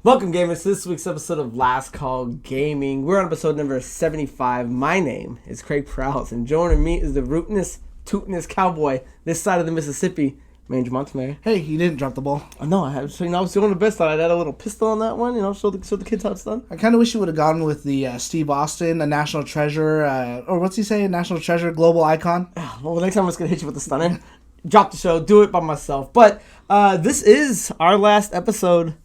Welcome, gamers, to this week's episode of Last Call Gaming. We're on episode number 75. My name is Craig Perales, and joining me is the rootinest, tootinest cowboy this side of the Mississippi, Mandrew Montemayor. Hey, you didn't drop the ball. Oh, no, I have. So, I was doing the best. I'd add a little pistol on that one, show the kids how it's done. I kind of wish you would have gone with the Steve Austin, a national treasure, or what's he say, a national treasure, global icon. Well, next time I'm just going to hit you with the stunner. Drop the show, do it by myself. But this is our last episode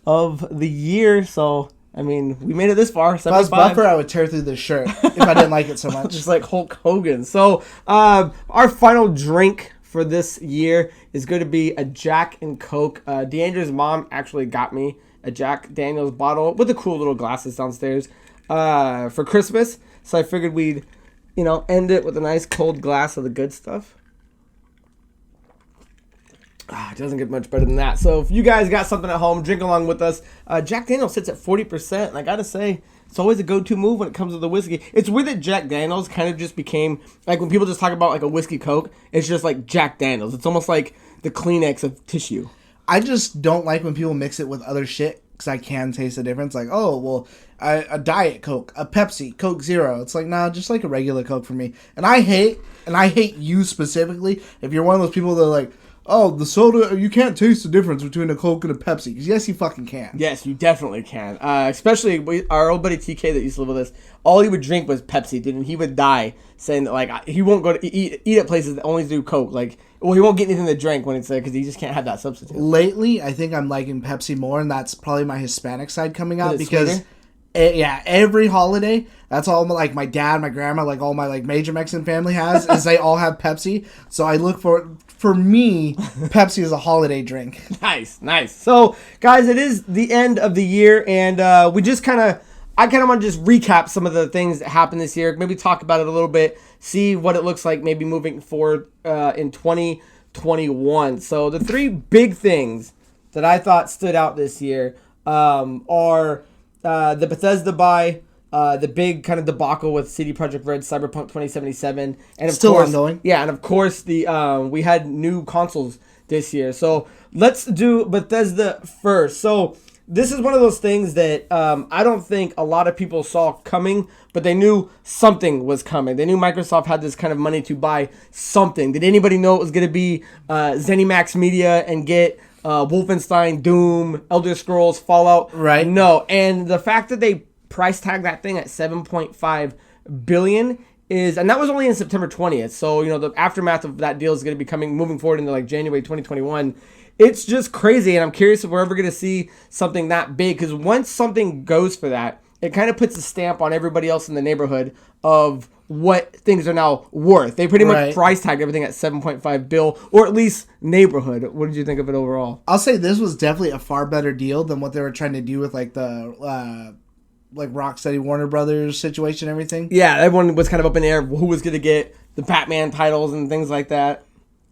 of the year, so we made it this far. If I was Buffer, I would tear through this shirt if I didn't like it so much. Just like Hulk Hogan. So our final drink for this year is going to be a Jack and Coke. Deandra's mom actually got me a Jack Daniel's bottle with the cool little glasses downstairs for Christmas. So I figured we'd end it with a nice cold glass of the good stuff. It doesn't get much better than that. So if you guys got something at home, drink along with us. Jack Daniels sits at 40%, and I gotta say, it's always a go-to move when it comes to the whiskey. It's weird that Jack Daniels kind of just became, like when people just talk about like a whiskey Coke, it's just like Jack Daniels. It's almost like the Kleenex of tissue. I just don't like when people mix it with other shit, because I can taste the difference. Like, oh, well, a Diet Coke, a Pepsi, Coke Zero. It's like, nah, just like a regular Coke for me. And I hate you specifically, if you're one of those people that are like, oh, the soda, you can't taste the difference between a Coke and a Pepsi. Because yes, you fucking can. Yes, you definitely can. Especially our old buddy TK that used to live with us. All he would drink was Pepsi, dude. And he would die saying that, like, he won't go to eat at places that only do Coke. Like, well, he won't get anything to drink when it's there because he just can't have that substitute. Lately, I think I'm liking Pepsi more, and that's probably my Hispanic side coming out because... every holiday, that's all my dad, my grandma, like all my like major Mexican family has, is they all have Pepsi. So I look for me, Pepsi is a holiday drink. Nice. So guys, it is the end of the year, and I kind of want to just recap some of the things that happened this year, maybe talk about it a little bit, see what it looks like maybe moving forward in 2021. So the three big things that I thought stood out this year are the Bethesda buy, the big kind of debacle with CD Projekt Red, Cyberpunk 2077, and of still course, ongoing. Yeah, and of course the we had new consoles this year. So let's do Bethesda first. So this is one of those things that I don't think a lot of people saw coming, but they knew something was coming. They knew Microsoft had this kind of money to buy something. Did anybody know it was going to be ZeniMax Media and get Wolfenstein, Doom, Elder Scrolls, Fallout? Right. No. And the fact that they price tag that thing at $7.5 billion is, and that was only in September 20th. So, the aftermath of that deal is going to be moving forward into like January 2021. It's just crazy. And I'm curious if we're ever going to see something that big, because once something goes for that, it kind of puts a stamp on everybody else in the neighborhood of what things are now worth. They pretty much price tagged everything at 7.5 bill, or at least neighborhood. What did you think of it overall? I'll say this was definitely a far better deal than what they were trying to do with like the Rocksteady Warner Brothers situation and everything. Yeah, everyone was kind of up in the air who was going to get the Batman titles and things like that.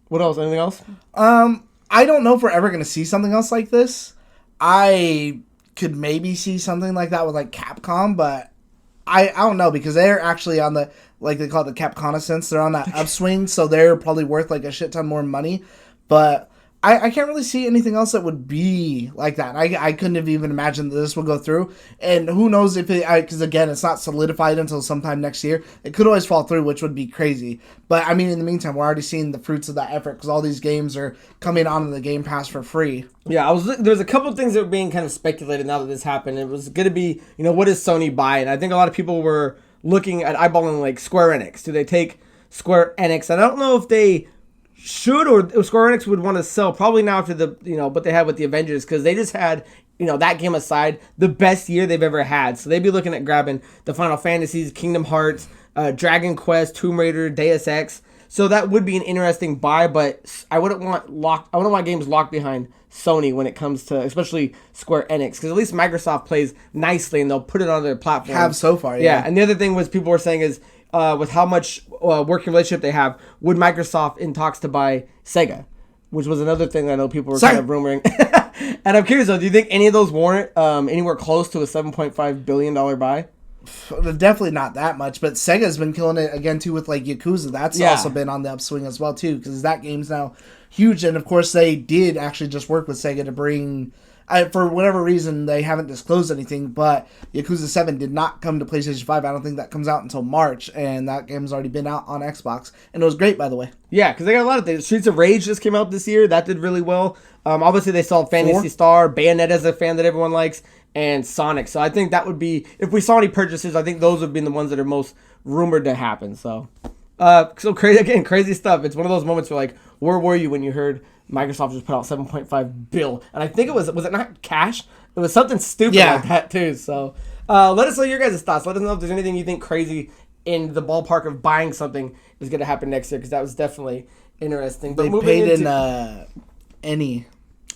What else? Anything else? I don't know if we're ever going to see something else like this. I could maybe see something like that with like Capcom, but I don't know, because they're actually on the, like they call it the Capconaissance, they're on that upswing, so they're probably worth like a shit ton more money. But I can't really see anything else that would be like that. I couldn't have even imagined that this would go through. And who knows if it, because again, it's not solidified until sometime next year. It could always fall through, which would be crazy. But I mean, in the meantime, we're already seeing the fruits of that effort, because all these games are coming onto the Game Pass for free. Yeah, there's a couple of things that were being kind of speculated now that this happened. It was going to be, what does Sony buy? And I think a lot of people were looking at eyeballing like Square Enix. Do they take Square Enix? And I don't know if they should, or Square Enix would want to sell probably now after the what they had with the Avengers, because they just had that game aside the best year they've ever had. So they'd be looking at grabbing the Final Fantasies, Kingdom Hearts, Dragon Quest, Tomb Raider, Deus Ex. So that would be an interesting buy, but I wouldn't want games locked behind Sony when it comes to especially Square Enix, because at least Microsoft plays nicely and they'll put it on their platform. Have so far, yeah. And the other thing was people were saying is, with how much working relationship they have, would Microsoft in talks to buy Sega, which was another thing I know people were kind of rumoring. And I'm curious though, do you think any of those warrant anywhere close to a $7.5 billion buy? Definitely not that much, but Sega's been killing it again too with like Yakuza. That's also been on the upswing as well too, because that game's now huge. And of course they did actually just work with Sega to bring For whatever reason, they haven't disclosed anything, but Yakuza 7 did not come to PlayStation 5. I don't think that comes out until March, and that game's already been out on Xbox, and it was great, by the way. Yeah, because they got a lot of things. Streets of Rage just came out this year. That did really well. Obviously, they saw Phantasy Star, Bayonetta's a fan that everyone likes, and Sonic. So I think that would be, if we saw any purchases, I think those would be the ones that are most rumored to happen. So crazy stuff. It's one of those moments where, like, where were you when you heard Microsoft just put out $7.5 billion? And I think it was it not cash? It was something stupid like that too. So let us know your guys' thoughts. Let us know if there's anything you think crazy in the ballpark of buying something is going to happen next year, because that was definitely interesting. But they paid in any.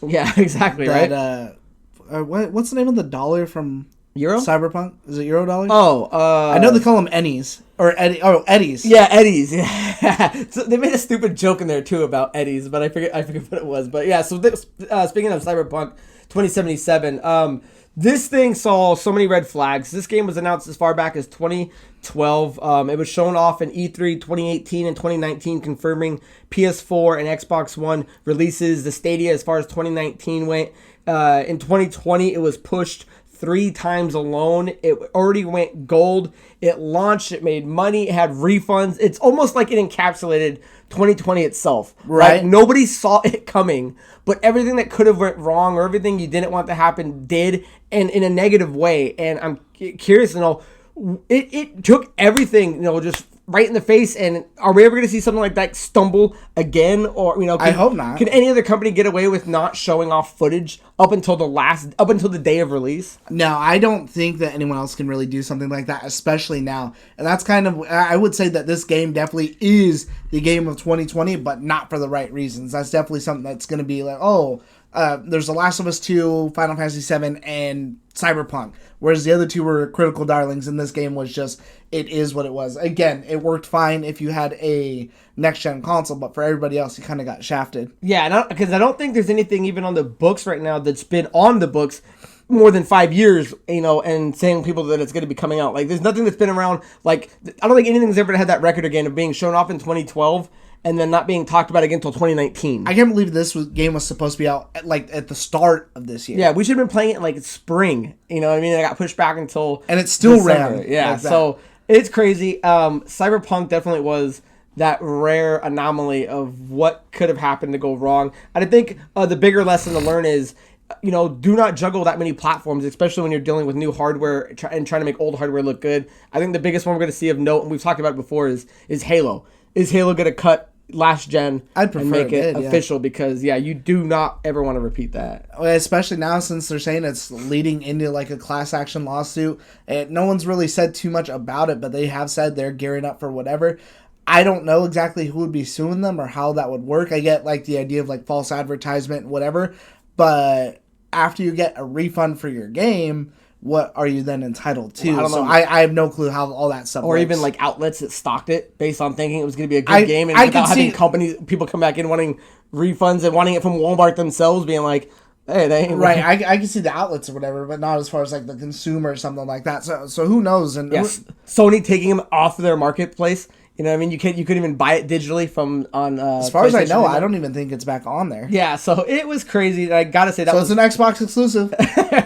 Yeah, exactly. That, right. What's the name of the dollar from Euro? Cyberpunk? Is it Euro dollars? Oh, I know they call them Ennies or Eddies. Yeah, Eddies. Yeah. So they made a stupid joke in there too about Eddies, but I forget what it was. But yeah, so speaking of Cyberpunk 2077, this thing saw so many red flags. This game was announced as far back as 2012. It was shown off in E3 2018 and 2019, confirming PS4 and Xbox One releases. The Stadia, as far as 2019 went, in 2020 it was pushed 3 times alone. It already went gold. It launched. It made money. It had refunds. It's almost like it encapsulated 2020 itself. Right. Like, nobody saw it coming, but everything that could have went wrong or everything you didn't want to happen did, and in a negative way. And I'm curious to know, it took everything, just right in the face. And are we ever going to see something like that stumble again? Or, I hope not. Can any other company get away with not showing off footage up until the day of release? No, I don't think that anyone else can really do something like that, especially now. And that's kind of, I would say that this game definitely is the game of 2020, but not for the right reasons. That's definitely something that's going to be like, there's The Last of Us 2, Final Fantasy 7, and Cyberpunk. Whereas the other two were critical darlings, and this game was just, it is what it was. Again, it worked fine if you had a next-gen console, but for everybody else, you kind of got shafted. Yeah, because I don't think there's anything even on the books right now that's been on the books more than 5 years, and saying people that it's going to be coming out. Like, there's nothing that's been around. Like, I don't think anything's ever had that record again of being shown off in 2012 and then not being talked about again until 2019. I can't believe game was supposed to be out at the start of this year. Yeah, we should have been playing it like spring. You know what I mean? It got pushed back until and it still December. ran. Yeah, like so it's crazy. Cyberpunk definitely was that rare anomaly of what could have happened to go wrong. And I think the bigger lesson to learn is, do not juggle that many platforms, especially when you're dealing with new hardware and trying to make old hardware look good. I think the biggest one we're going to see of note, and we've talked about it before, is Halo. Is Halo going to cut last gen and make it official? Because you do not ever want to repeat that, especially now since they're saying it's leading into like a class action lawsuit. And no one's really said too much about it, but they have said they're gearing up for whatever. I don't know exactly who would be suing them or how that would work. I get like the idea of like false advertisement, whatever, but after you get a refund for your game, what are you then entitled to? Well, I don't know. I have no clue how all that stuff or works. even like outlets that stocked it based on thinking it was going to be a good game, and without having people come back in wanting refunds and wanting it from Walmart themselves, being like, hey, they ain't right. I can see the outlets or whatever, but not as far as like the consumer or something like that. So who knows? And yes, Sony taking them off their marketplace. You know what I mean? You couldn't even buy it digitally on. As far as I know, I don't even think it's back on there. Yeah, so it was crazy. I gotta say that. So it's an Xbox exclusive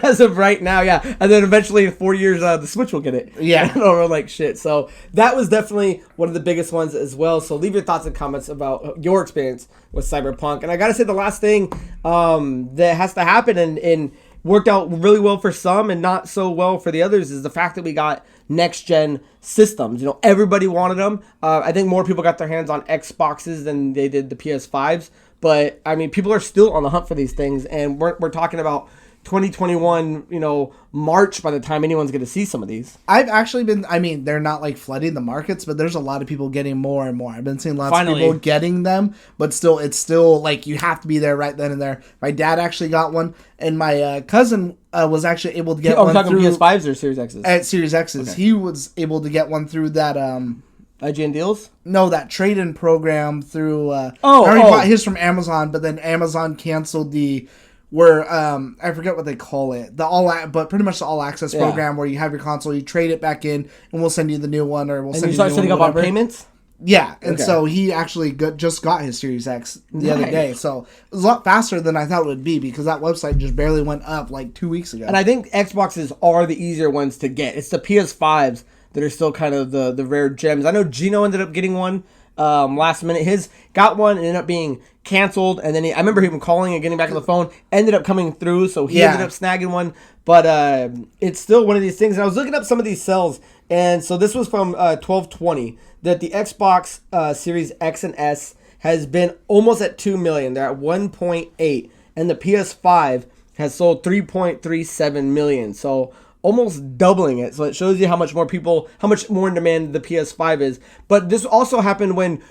as of right now. Yeah, and then eventually in 4 years, the Switch will get it. Yeah, or like shit. So that was definitely one of the biggest ones as well. So leave your thoughts and comments about your experience with Cyberpunk. And I gotta say the last thing that has to happen and worked out really well for some and not so well for the others is the fact that we got next gen systems. Everybody wanted them. I think more people got their hands on Xboxes than they did the PS5s, but I mean, people are still on the hunt for these things, and we're talking about 2021, March by the time anyone's going to see some of these. I've actually been, they're not like flooding the markets, but there's a lot of people getting more and more. I've been seeing lots of people getting them, but it's still like you have to be there right then and there. My dad actually got one, and my cousin was actually able to get one talking through PS5s or Series X's? At Series X's. Okay. He was able to get one through that IGN deals? No, that trade-in program through he bought his from Amazon, but then Amazon canceled I forget what they call it, but pretty much the all access program where you have your console, you trade it back in, and we'll send you the new one, or we'll send you the new one. And you start setting up on payments? Yeah, and Okay. so he actually just got his Series X the other day. So it was a lot faster than I thought it would be because that website just barely went up like 2 weeks ago. And I think Xboxes are the easier ones to get. It's the PS5s that are still kind of the rare gems. I know Gino ended up getting one last minute. His got one and ended up being canceled. And then I remember him calling and getting back on the phone. Ended up coming through, so he ended up snagging one. But it's still one of these things. And I was looking up some of these sales. And so this was from 12/20 that the Xbox Series X and S has been almost at 2 million. They're at 1.8. And the PS5 has sold 3.37 million. So almost doubling it. So it shows you how much more in demand the PS5 is. But this also happened when,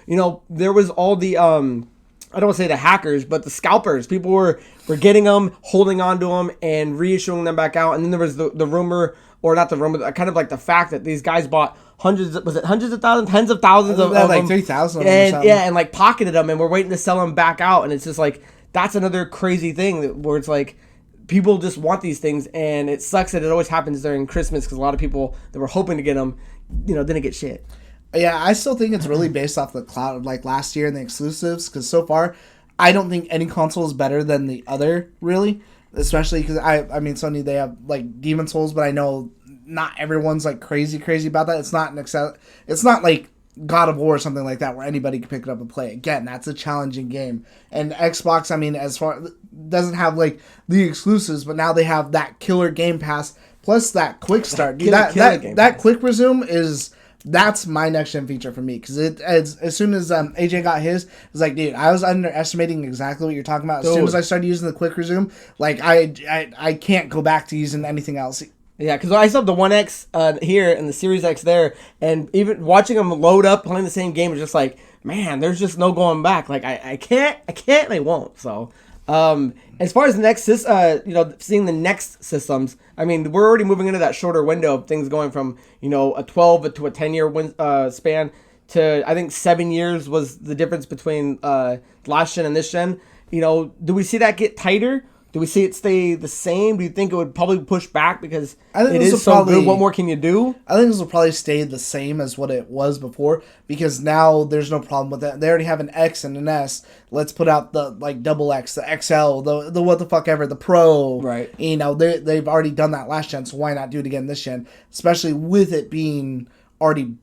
there was all the, I don't want to say the hackers, but the scalpers. People were getting them, holding on to them, and reissuing them back out. And then there was the rumor, or not the rumor, kind of like the fact that these guys bought hundreds of thousands, tens of thousands of like them. 3,000 and like pocketed them, and we're waiting to sell them back out. And it's just like, that's another crazy thing where it's like, people just want these things, and it sucks that it always happens during Christmas because a lot of people that were hoping to get them, didn't get shit. Yeah, I still think it's really based off the cloud of like last year and the exclusives because so far, I don't think any console is better than the other, really. Especially because I mean Sony, they have like Demon Souls, but I know not everyone's like crazy about that. It's not like God of War or something like that where anybody can pick it up and play. Again, that's a challenging game. And Xbox, I mean, as far doesn't have like the exclusives, but now they have that killer Game Pass plus that quick start. Dude, that quick resume that's my next gen feature for me because as soon as AJ got his, it was like, dude, I was underestimating exactly what you're talking about. As soon as I started using the quick resume, like I can't go back to using anything else. Yeah, because I still have the 1X here and the Series X there, and even watching them load up playing the same game is just like, man, there's just no going back. Like I can't, and I won't. So as far as the next seeing the next systems, I mean, we're already moving into that shorter window of things going from a 12 to a 10-year span to I think 7 years was the difference between last gen and this gen. Do we see that get tighter? Do we see it stay the same? Do you think it would probably push back because it is so good? What more can you do? I think this will probably stay the same as what it was before because now there's no problem with that. They already have an X and an S. Let's put out the like double X, the XL, the what the fuck ever, the Pro. Right. They've already done that last gen, so why not do it again this gen? Especially with it being already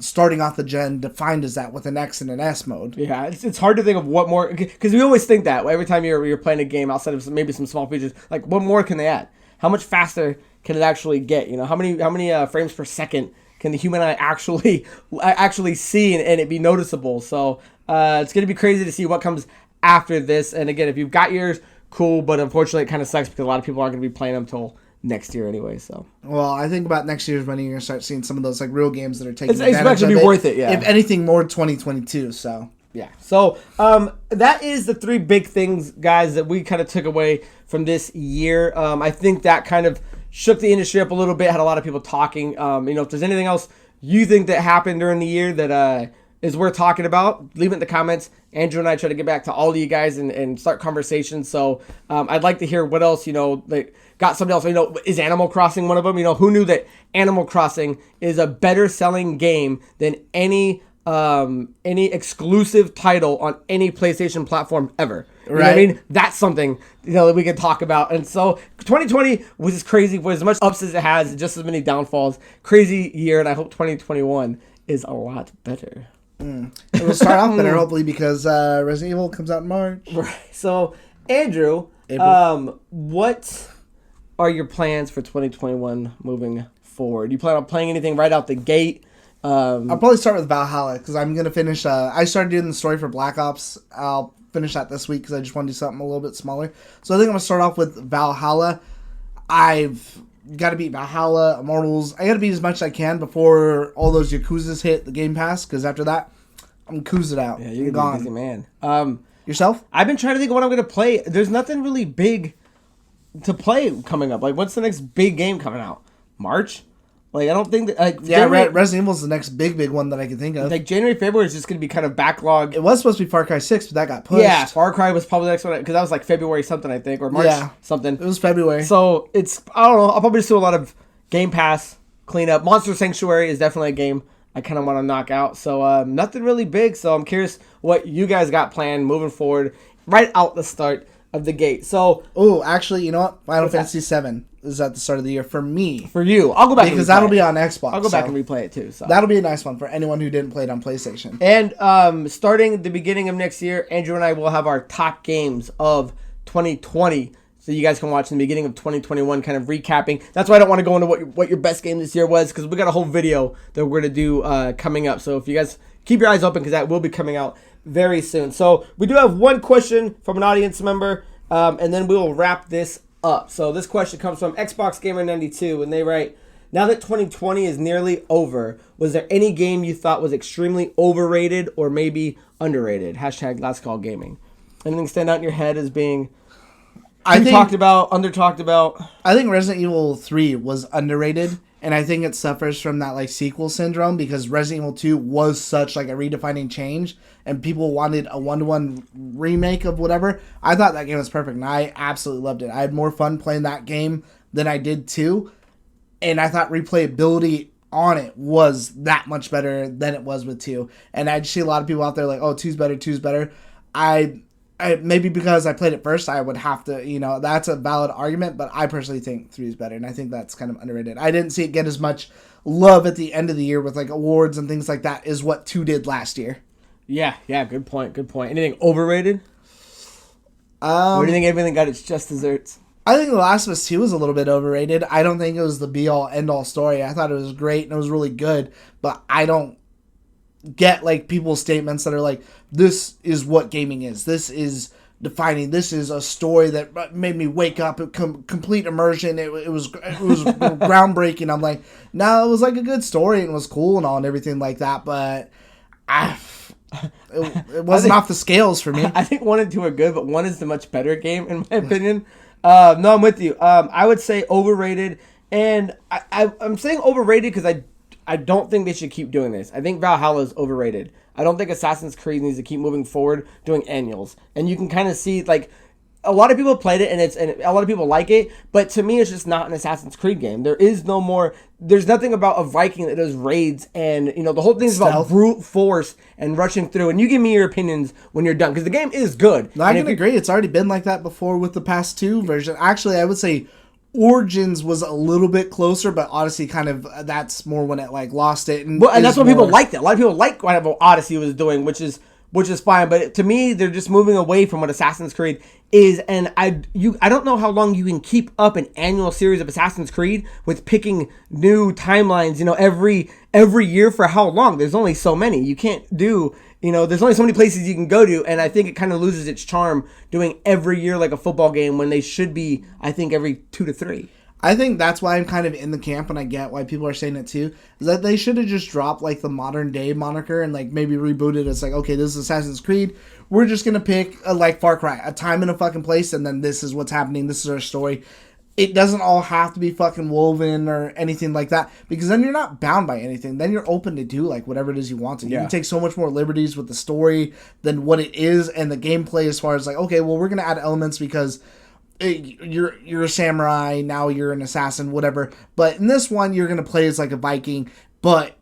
starting off the gen defined as that with an X and an S mode. Yeah, it's hard to think of what more, because we always think that every time you're playing a game outside of maybe some small features, like what more can they add? How much faster can it actually get? How many frames per second can the human eye actually see and it be noticeable? So it's gonna be crazy to see what comes after this. And again, if you've got yours, cool, but unfortunately it kind of sucks because a lot of people aren't gonna be playing them till next year anyway. So I think about next year's when you're gonna start seeing some of those like real games that are taking advantage it's of be it. worth it. Yeah, if anything, more 2022. So yeah. So that is the three big things, guys, that we kind of took away from this year. I think that kind of shook the industry up a little bit. Had a lot of people talking. If there's anything else you think that happened during the year that is worth talking about, leave it in the comments. Andrew and I try to get back to all of you guys and start conversations. So I'd like to hear what else, got something else. Is Animal Crossing one of them? Who knew that Animal Crossing is a better selling game than any exclusive title on any PlayStation platform ever. You know what I mean? That's something that we can talk about. And so 2020 was just crazy, with as much ups as it has, just as many downfalls. Crazy year, and I hope 2021 is a lot better. It will start off better, hopefully, because Resident Evil comes out in March. Right. So, Andrew, what are your plans for 2021 moving forward? Do you plan on playing anything right out the gate? I'll probably start with Valhalla, because I'm going to finish... I started doing the story for Black Ops. I'll finish that this week, because I just want to do something a little bit smaller. So I think I'm going to start off with Valhalla. I've got to beat Valhalla, Immortals. I got to beat as much as I can before all those Yakuzas hit the Game Pass, because after that, I'm cruising out. Yeah, you're going to be a busy man. Yourself? I've been trying to think of what I'm going to play. There's nothing really big to play coming up. Like, what's the next big game coming out? March? Like, I don't think that... Resident Evil is the next big one that I can think of. Like, January, February is just going to be kind of backlog. It was supposed to be Far Cry 6, but that got pushed. Yeah, Far Cry was probably the next one, because that was like February something, I think, or March something. It was February. So, I don't know, I'll probably just do a lot of Game Pass cleanup. Monster Sanctuary is definitely a game I kind of want to knock out. So nothing really big. So I'm curious what you guys got planned moving forward right out the start of the gate. So actually, you know what? Final Fantasy VII is at the start of the year for me. For you, I'll go back because that'll be on Xbox. I'll go back and replay it too. So that'll be a nice one for anyone who didn't play it on PlayStation. And starting the beginning of next year, Andrew and I will have our top games of 2020. So you guys can watch in the beginning of 2021, kind of recapping. That's why I don't want to go into what your best game this year was, because we got a whole video that we're going to do coming up. So if you guys keep your eyes open, because that will be coming out very soon. So we do have one question from an audience member, and then we will wrap this up. So this question comes from Xbox Gamer 92, and they write, now that 2020 is nearly over, was there any game you thought was extremely overrated or maybe underrated? Hashtag LastCallGaming. Anything stand out in your head as being... talked about, under talked about. I think Resident Evil 3 was underrated, and I think it suffers from that like sequel syndrome because Resident Evil 2 was such like a redefining change, and people wanted a 1-to-1 remake of whatever. I thought that game was perfect, and I absolutely loved it. I had more fun playing that game than I did 2, and I thought replayability on it was that much better than it was with 2. And I just see a lot of people out there like, oh, 2's better. I maybe because I played it first, I would have to, that's a valid argument, but I personally think 3 is better, and I think that's kind of underrated. I didn't see it get as much love at the end of the year with, like, awards and things like that as what 2 did last year. Yeah, good point. Anything overrated? Or do you think everything got its just desserts? I think The Last of Us 2 was a little bit overrated. I don't think it was the be-all, end-all story. I thought it was great, and it was really good, but I don't get like people's statements that are like, this is what gaming is, this is defining, this is a story that made me wake up, complete immersion, it was groundbreaking. I'm like, no, it was like a good story and it was cool and all and everything like that, but it wasn't off the scales for me. I think 1 and 2 are good, but 1 is the much better game in my opinion. No, I'm with you. I would say overrated, and I'm saying overrated because I don't think they should keep doing this. I think Valhalla is overrated. I don't think Assassin's Creed needs to keep moving forward doing annuals. And you can kind of see, like, a lot of people played it and a lot of people like it, but to me it's just not an Assassin's Creed game. There's nothing about a Viking that does raids, and the whole thing is about brute force and rushing through. And you give me your opinions when you're done, because the game is good. No, I can agree. It's already been like that before with the past 2 versions. Actually, I would say Origins was a little bit closer, but Odyssey kind of, that's more when it like lost it. And that's what people liked it. A lot of people like what Odyssey was doing, which is fine. But to me, they're just moving away from what Assassin's Creed is. And I don't know how long you can keep up an annual series of Assassin's Creed with picking new timelines, every year for how long. There's only so many. You can't do... there's only so many places you can go to, and I think it kind of loses its charm doing every year like a football game when they should be, I think, every 2 to 3. I think that's why I'm kind of in the camp, and I get why people are saying it too, is that they should have just dropped like the modern day moniker and like maybe rebooted it as like, okay, this is Assassin's Creed. We're just going to pick like Far Cry, a time and a fucking place, and then this is what's happening. This is our story. It doesn't all have to be fucking woven or anything like that, because then you're not bound by anything. Then you're open to do like whatever it is you want to. You can take so much more liberties with the story than what it is, and the gameplay as far as like, okay, well, we're going to add elements because you're a samurai, now you're an assassin, whatever. But in this one, you're going to play as like a Viking, but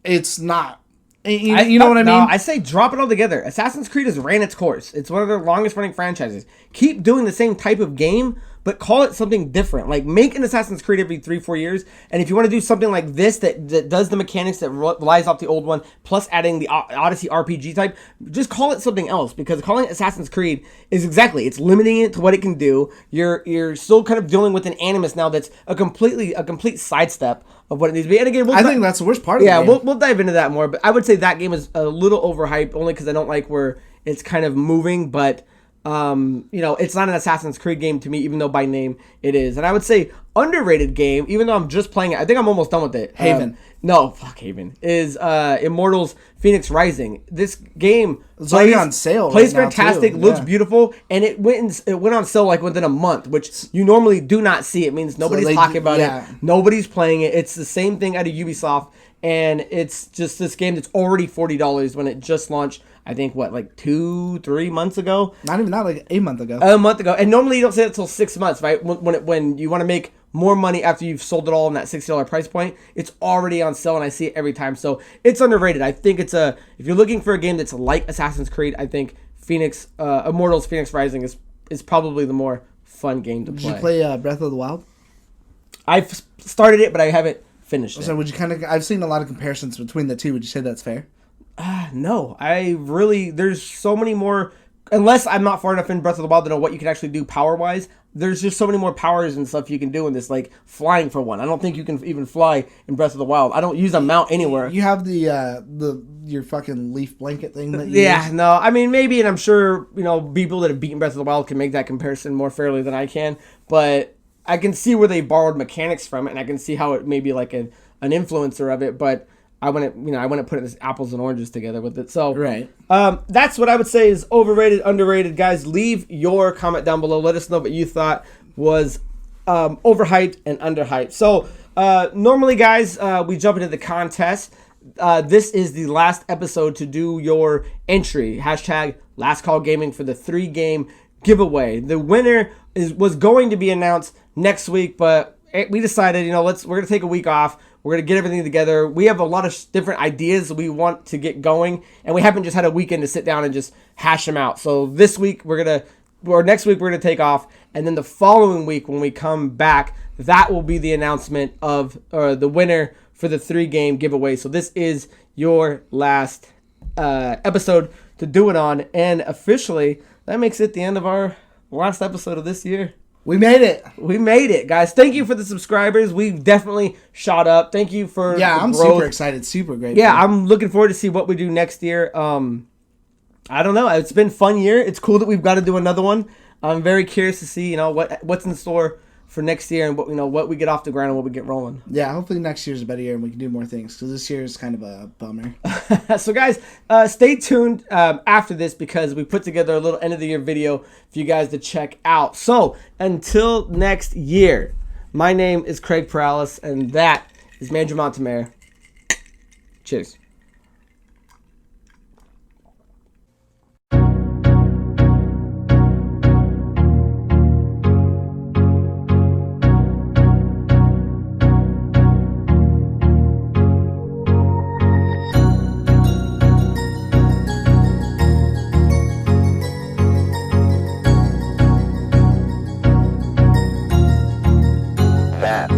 it's not. You know what I mean? No, I say drop it all together. Assassin's Creed has ran its course. It's one of their longest running franchises. Keep doing the same type of game, but call it something different. Like, make an Assassin's Creed every 3-4 years. And if you want to do something like this that does the mechanics that relies off the old one, plus adding the Odyssey RPG type, just call it something else. Because calling it Assassin's Creed is it's limiting it to what it can do. You're still kind of dealing with an animus now that's a complete sidestep of what it needs to be. And again, I think that's the worst part of the game. Yeah, we'll dive into that more. But I would say that game is a little overhyped, only because I don't like where it's kind of moving. But it's not an Assassin's Creed game to me, even though by name it is. And I would say underrated game, even though I'm just playing it. I think I'm almost done with it. Haven. Haven is Immortals Phoenix Rising. This game it's already on sale. Plays fantastic, looks beautiful, and it went on sale like within a month, which you normally do not see. It means nobody's talking about it. Nobody's playing it. It's the same thing out of Ubisoft, and it's just this game that's already $40 when it just launched. I think, like 2-3 months ago? Not like a month ago. A month ago. And normally you don't say it until 6 months, right? When you want to make more money after you've sold it all in that $60 price point. It's already on sale, and I see it every time. So it's underrated. I think if you're looking for a game that's like Assassin's Creed, I think Immortals Phoenix Rising is probably the more fun game to play. Did you play Breath of the Wild? I've started it, but I haven't finished it. So would you I've seen a lot of comparisons between the two. Would you say that's fair? No, there's so many more, unless I'm not far enough in Breath of the Wild to know what you can actually do power-wise. There's just so many more powers and stuff you can do in this, like flying for one. I don't think you can even fly in Breath of the Wild. I don't use a mount anywhere. You have your fucking leaf blanket thing that you use? No, I mean, maybe, and I'm sure, people that have beaten Breath of the Wild can make that comparison more fairly than I can, but I can see where they borrowed mechanics from it, and I can see how it may be like an influencer of it, but I wouldn't put it as apples and oranges together with it. So right. That's what I would say is overrated, underrated. Guys, leave your comment down below. Let us know what you thought was overhyped and underhyped. So normally, guys, we jump into the contest. This is the last episode to do your entry. Hashtag LastCallGaming for the 3-game giveaway. The winner was going to be announced next week, but we decided, we're going to take a week off. We're going to get everything together. We have a lot of different ideas we want to get going, and we haven't just had a weekend to sit down and just hash them out. So next week we're going to take off, and then the following week when we come back, that will be the announcement of the winner for the 3-game giveaway. So this is your last episode to do it on, and officially that makes it the end of our last episode of this year. We made it. We made it, guys. Thank you for the subscribers. We've definitely shot up. Thank you for I'm growth. super excited. Super great. Yeah, I'm looking forward to see what we do next year. I don't know. It's been a fun year. It's cool that we've got to do another one. I'm very curious to see, what's in store for next year and what we get off the ground and what we get rolling. Yeah, hopefully next year's a better year and we can do more things because this year is kind of a bummer. So guys, stay tuned after this because we put together a little end of the year video for you guys to check out. So until next year, my name is Craig Perales and that is Mandrew Montemayor. Cheers. That